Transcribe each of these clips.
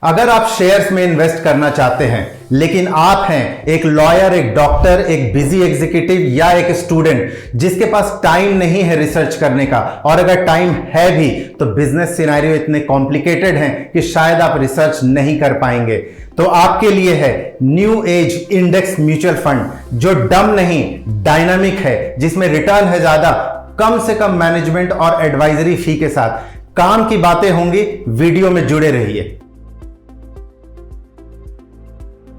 अगर आप शेयर्स में इन्वेस्ट करना चाहते हैं लेकिन आप हैं एक लॉयर, एक डॉक्टर, एक बिजी एग्जीक्यूटिव या एक स्टूडेंट जिसके पास टाइम नहीं है रिसर्च करने का, और अगर टाइम है भी तो बिजनेस सिनेरियो इतने कॉम्प्लिकेटेड हैं कि शायद आप रिसर्च नहीं कर पाएंगे, तो आपके लिए है new age index mutual fund जो डम नहीं डायनामिक है, जिसमें रिटर्न है ज्यादा, कम से कम मैनेजमेंट और एडवाइजरी फी के साथ। काम की बातें होंगी, वीडियो में जुड़े रहिए।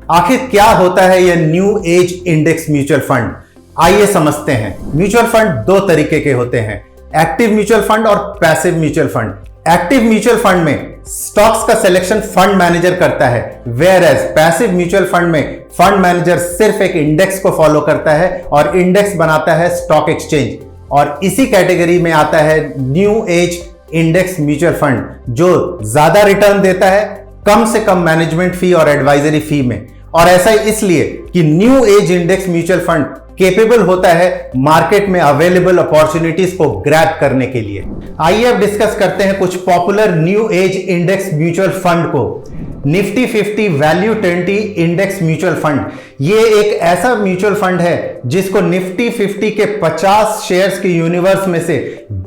आखिर क्या होता है यह new age index mutual fund, आइए समझते हैं। म्यूचुअल फंड दो तरीके के होते हैं, एक्टिव म्यूचुअल फंड और passive mutual fund. Active mutual fund में स्टॉक्स का सिलेक्शन फंड मैनेजर करता है, whereas passive mutual fund में फंड मैनेजर सिर्फ एक इंडेक्स को फॉलो करता है और इंडेक्स बनाता है स्टॉक एक्सचेंज। और इसी कैटेगरी में आता है new age index mutual fund जो ज्यादा रिटर्न देता है कम से कम मैनेजमेंट फी और एडवाइजरी फी में। और ऐसा इसलिए कि new age index mutual fund capable होता है मार्केट में अवेलेबल अपॉर्चुनिटीज को ग्रैब करने के लिए। आइए अब डिस्कस करते हैं कुछ popular new age index mutual fund को। Nifty 50 value 20 index mutual fund, ये एक ऐसा म्यूचुअल फंड है जिसको निफ्टी 50 के 50 शेयर्स के यूनिवर्स में से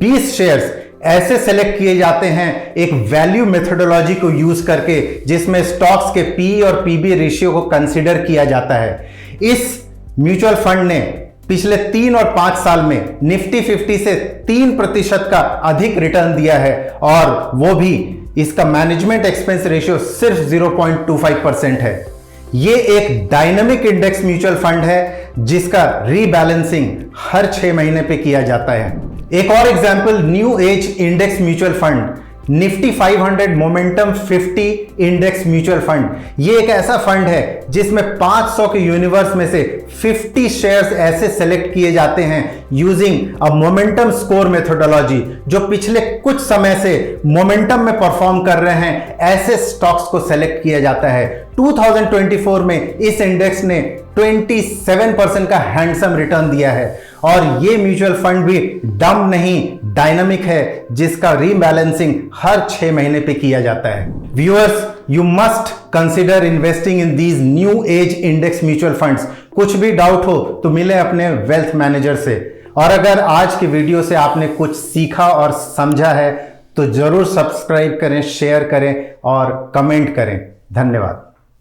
20 शेयर्स ऐसे सेलेक्ट किए जाते हैं एक वैल्यू मेथोडोलॉजी को यूज करके, जिसमें स्टॉक्स के पी और पीबी रेशियो को कंसीडर किया जाता है। इस म्यूचुअल फंड ने पिछले 3 और 5 साल में निफ्टी 50 से 3% का अधिक रिटर्न दिया है, और वो भी इसका मैनेजमेंट एक्सपेंस रेशियो सिर्फ 0.25% है। ये एक डायनामिक इंडेक्स म्यूचुअल फंड है जिसका रीबैलेंसिंग हर 6 महीने पे किया जाता है। एक और example new age index mutual fund, Nifty 500 momentum 50 index mutual fund. ये एक ऐसा फंड है जिसमें 500 के यूनिवर्स में से 50 शेयर्स ऐसे सेलेक्ट किए जाते हैं using a momentum score methodology, जो पिछले कुछ समय से मोमेंटम में परफॉर्म कर रहे हैं ऐसे स्टॉक्स को सेलेक्ट किया जाता है। 2024 में इस इंडेक्स ने 27% का हैंडसम रिटर्न दिया है, और ये म्यूचुअल फंड भी डम नहीं डायनामिक है जिसका रीबैलेंसिंग हर 6 महीने पे किया जाता है। Viewers, you must consider investing in these new age index mutual funds. कुछ भी डाउट हो तो मिले अपने वेल्थ मैनेजर से। और अगर आज की वीडियो से आपने कुछ सीखा और समझा है तो जरूर सब्सक्राइब करें, शेयर करें और कमेंट करें। धन्यवाद।